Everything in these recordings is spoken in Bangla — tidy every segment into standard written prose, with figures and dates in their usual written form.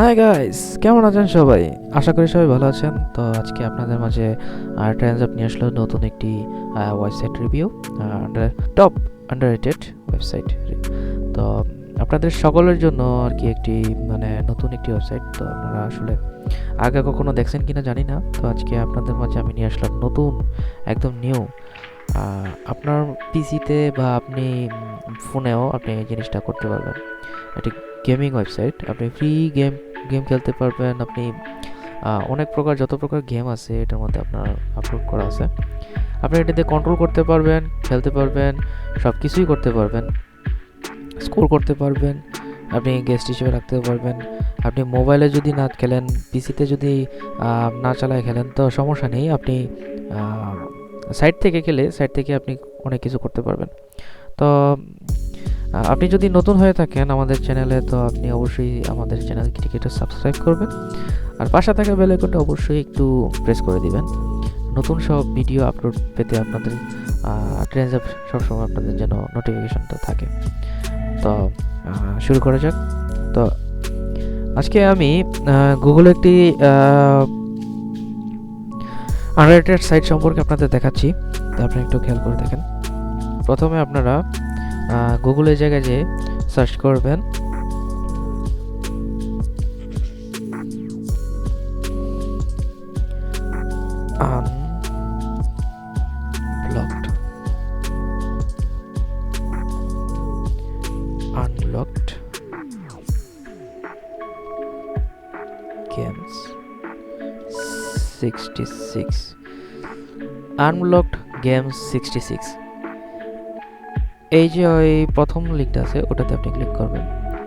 হাই গাইস, কেমন আছেন সবাই? আশা করি সবাই ভালো আছেন। তো আজকে আপনাদের মাঝে ট্রেন্ডস অ্যাপ নিয়ে আসলো নতুন একটি website review, top underrated website. তো আপনাদের সকলের জন্য আর কি একটি নতুন একটি ওয়েবসাইট। তো আপনারা আসলে আগে কখনো দেখছেন কিনা জানি না। তো আজকে আপনাদের মাঝে আমি নিয়ে আসলাম নতুন, একদম নিউ। আপনার পিসিতে বা আপনি ফোনেও আপনি এই জিনিসটা করতে পারবেন। এটি গেমিং ওয়েবসাইট। আপনি ফ্রি গেম গেম খেলতে পারবেন। আপনি অনেক প্রকার, যত প্রকার গেম আছে এটার মধ্যে আপনার আপলোড করা আছে। আপনি এটাতে কন্ট্রোল করতে পারবেন, খেলতে পারবেন, সব কিছুই করতে পারবেন, স্কোর করতে পারবেন। আপনি গেস্ট হিসেবে রাখতে পারবেন। আপনি মোবাইলে যদি না খেলেন, পিসিতে যদি না চালায় খেলেন, তো সমস্যা নেই। আপনি সাইট থেকে খেলে সাইট থেকে আপনি অনেক কিছু করতে পারবেন। তো আপনি যদি নতুন হয়ে থাকেন আমাদের চ্যানেলে, তো আপনি অবশ্যই আমাদের চ্যানেলটিকে একটু সাবস্ক্রাইব করবেন, আর পাশে থাকা বেল আইকনটা অবশ্যই একটু প্রেস করে দিবেন নতুন সব ভিডিও আপলোড পেতে। আপনাদের ট্রেন্ডস অ্যাপ সবসময় আপনাদের যেন নোটিফিকেশনটা থাকে। তো শুরু করা যাক। তো আজকে আমি গুগলে একটি আন্ডাররেটেড সাইট সম্পর্কে আপনাদের দেখাচ্ছি। তো আপনি একটু খেয়াল করে দেখেন। প্রথমে আপনারা গুগলের জায়গায় যে সার্চ করবেন unblocked games 66 unblocked games 66। এই যে ওই প্রথম লিঙ্কটা আছে ওটাতে আপনি ক্লিক করবেন।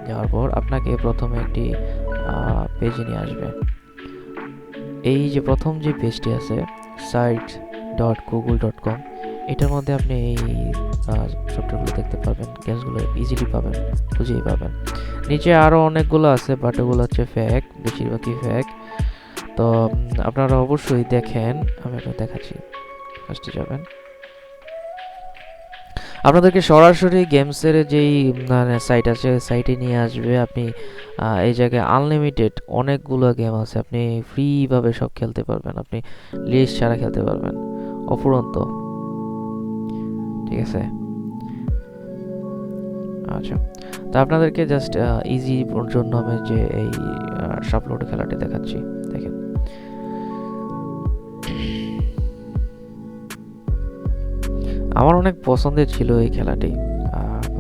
যাওয়ার পর আপনাকে প্রথমে একটি পেজে নিয়ে আসবে। এই যে প্রথম যে পেজটি আছে site.google.com, এটার মধ্যে আপনি এই সফটওয়্যারগুলো দেখতে পারবেন, গেমসগুলো ইজিলি পাবেন, খুঁজেই পাবেন। নিচে আরও অনেকগুলো আছে, বাট ওগুলো হচ্ছে ফেক, বেশিরভাগই ফেক। তো আপনারা অবশ্যই দেখেন, আমি আপনাকে দেখাচ্ছি। ফার্স্টে যাবেন, আপনাদেরকে সরাসরি গেমসের যেই সাইট আছে সাইটে নিয়ে আসবে। আপনি এই জায়গায় আনলিমিটেড অনেকগুলো গেম আছে, আপনি ফ্রিভাবে সব খেলতে পারবেন, আপনি লিস্ট ছাড়া খেলতে পারবেন, অফুরন্ত। ঠিক আছে, আচ্ছা। তো আপনাদেরকে জাস্ট ইজি জন্য আমি যে এই সাপলোড খেলাটি দেখাচ্ছি, দেখেন। আমার অনেক পছন্দের ছিল এই খেলাটি,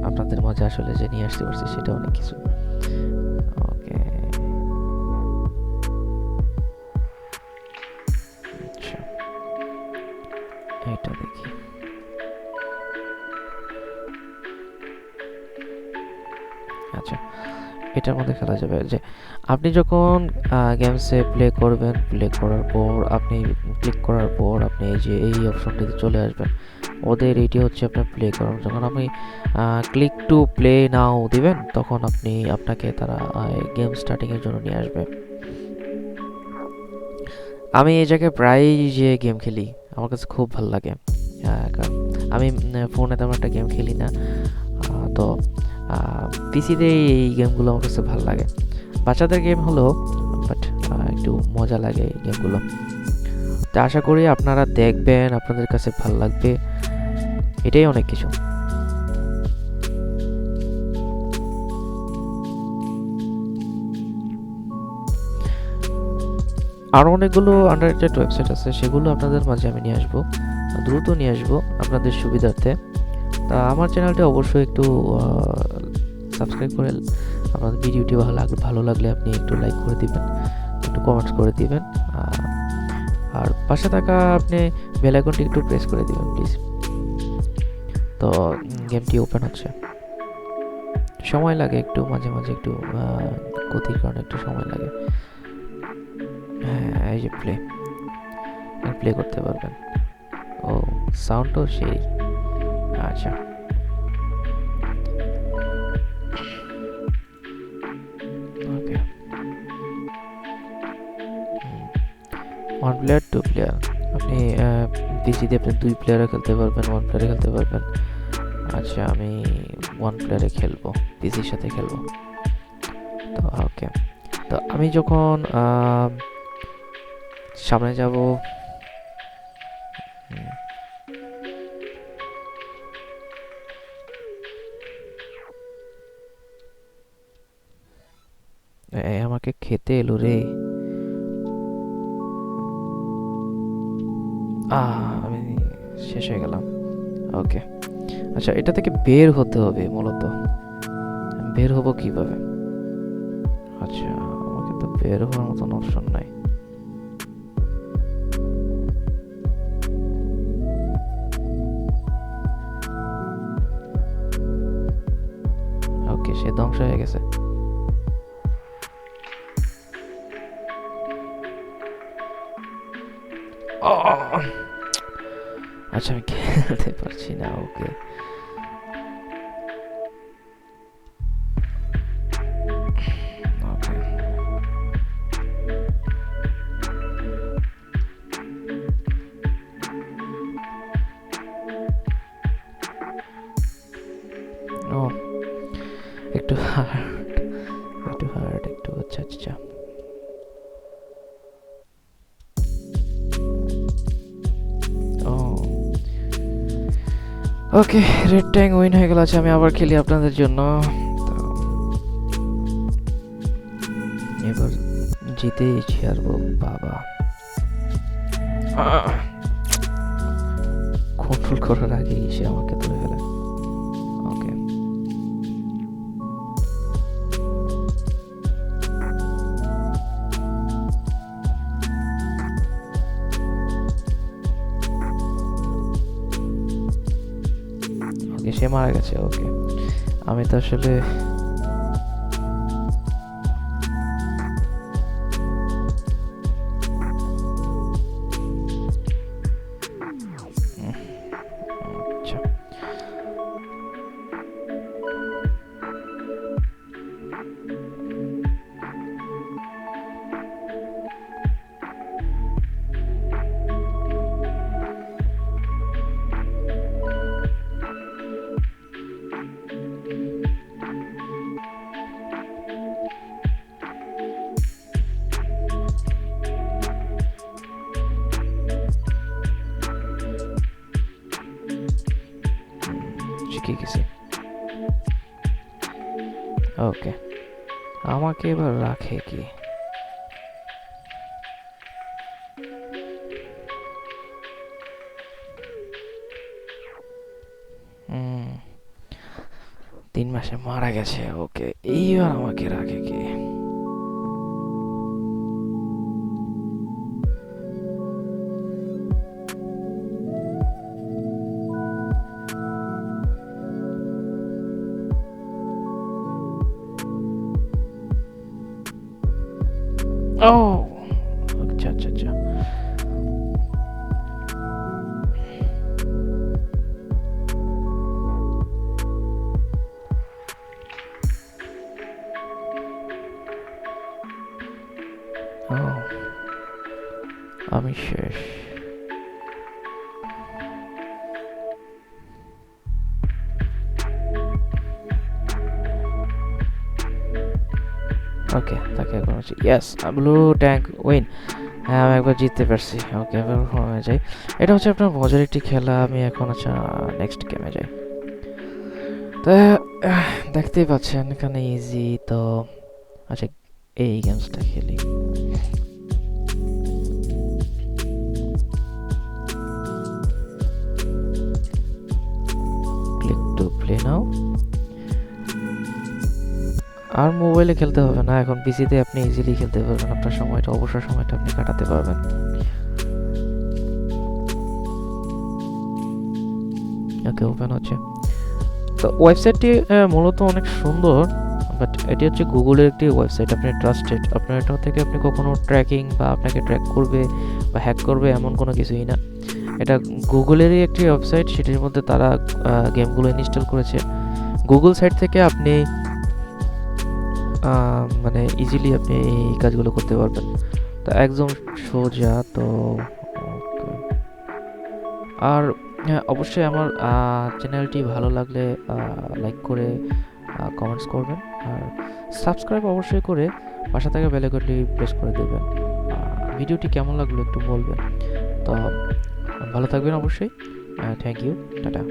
আপনাদের মাঝে আসলে যে নিয়ে আসতে পারছি সেটা অনেক কিছু। ওকে, আচ্ছা, এটা দেখি। আচ্ছা, এটার মধ্যে খেলা যাবে যে আপনি যখন গেমসে প্লে করবেন, প্লে করার পর আপনি ক্লিক করার পর আপনি এই যে এই অপশনটিতে চলে আসবেন। ওদের এটি হচ্ছে আপনার প্লে করার। যখন আপনি ক্লিক টু প্লে নাও দিবেন, তখন আপনাকে তারা গেম স্টার্টিংয়ের জন্য নিয়ে আসবে। আমি এই জায়গায় প্রায়ই যে গেম খেলি, আমার কাছে খুব ভালো লাগে। কারণ আমি ফোনে তেমন একটা গেম খেলি না, তো পিসিতে এই গেমগুলো আমার কাছে ভালো লাগে। বাচ্চাদের গেম হলো, বাট একটু মজা লাগে এই গেমগুলো। তো আশা করি আপনারা দেখবেন, আপনাদের কাছে ভালো লাগবে, এটাই অনেক কিছু। আরও অনেকগুলো আন্ডাররেটেড ওয়েবসাইট আছে, সেগুলো আপনাদের মাঝে আমি নিয়ে আসবো, দ্রুত নিয়ে আসবো আপনাদের সুবিধার্থে। তা আমার চ্যানেলটা অবশ্যই একটু সাবস্ক্রাইব করে, আপনাদের ভিডিওটি ভালো লাগলে আপনি একটু লাইক করে দিবেন, একটু কমেন্টস করে দিবেন, আর পাশে থাকা আপনি বেল আইকনটি একটু প্রেস করে দিবেন প্লিজ। তো গেমটি ওপেন হচ্ছে, সময় লাগে একটু, মাঝে মাঝে একটু গতির কারণে একটু সময় লাগে। হ্যাঁ, এই যে প্লে করতে পারবেন। ও, সাউন্ডও সেই। আচ্ছা, ওকে। 1 প্লেয়ার 2 প্লেয়ার, আপনি পিসিতে আপনি 2 প্লেয়ারে খেলতে পারবেন, 1 প্লেয়ারে খেলতে পারবেন। আচ্ছা, আমি 1 প্লেয়ারে খেলবো, পিসির সাথে খেলবো। তো ওকে, তো আমি যখন সামনে যাব, আমাকে খেতে এলো রে। আমি শেষ হয়ে গেলাম। ওকে, আচ্ছা এটা থেকে বের হতে হবে মূলত। বের হবো কিভাবে? আচ্ছা, আমাকে তো বের হওয়ার মতন অপশন নাই। ওকে, সে ধ্বংস হয়ে গেছে। আচ্ছা, আমি খেলতে পারছি না। ওকে, ওকে, ও একটু হার্ড, একটু হার্ড, একটু। আচ্ছা আচ্ছা, ও ওকে, রেড ট্যাং উইন হয়ে গেল। আচ্ছা, আমি আবার খেলি আপনাদের জন্য। তো এবার জিতেইছি হারবো বাবা। কন্ট্রোল করার আগে সে আমাকে ধরে ফেলে। ওকে, ওকে, সে মারা গেছে। ওকে, আমি তো আসলে আচ্ছা, শিখে গেছি। ওকে, আমাকে এবার রাখে কি? হুম, 3 মাসে মারা গেছে। ওকে, এইবার আমাকে রাখে কি? ও আচ্ছা আচ্ছা আচ্ছা, ও আমি শেষ। ওকে, তাকে এখন হচ্ছে ইয়েস, ব্লু ট্যাঙ্ক উইন। হ্যাঁ, আমি একবার জিততে পারছি। ওকে, এবার হয়ে যাই। এটা হচ্ছে আপনার মজার একটি খেলা। আমি এখন আচ্ছা নেক্সট গেমে যাই। তো দেখতেই পাচ্ছেন এখানে ইজি। তো আচ্ছা, এই গেমসটা খেলি। Click to play now. আর মোবাইলে খেলতে হবে না, এখন পিসিতে আপনি ইজিলি খেলতে পারবেন। আপনার সময়টা, অবসর সময়টা আপনি কাটাতে পারবেন। ওকে, ওপেন হচ্ছে। তো ওয়েবসাইটটি মূলত অনেক সুন্দর, বাট এটি হচ্ছে গুগলের একটি ওয়েবসাইট। আপনি ট্রাস্টেড, আপনার এটা থেকে আপনি কখনো ট্র্যাকিং বা আপনাকে ট্র্যাক করবে বা হ্যাক করবে এমন কোনো কিছুই না। এটা গুগলেরই একটি ওয়েবসাইট, সেটির মধ্যে তারা গেমগুলো ইনস্টল করেছে। গুগল সাইট থেকে আপনি মানে ইজিলি আপনি এই কাজগুলো করতে পারবেন। তো একদম সোজা। তো আর হ্যাঁ, অবশ্যই আমার চ্যানেলটি ভালো লাগলে লাইক করে কমেন্টস করবেন, আর সাবস্ক্রাইব অবশ্যই করে পাশে থাকা বেল আইকনটি প্রেস করে দেবেন। ভিডিওটি কেমন লাগলো একটু বলবেন। তো ভালো থাকবেন অবশ্যই। Thank you, tata.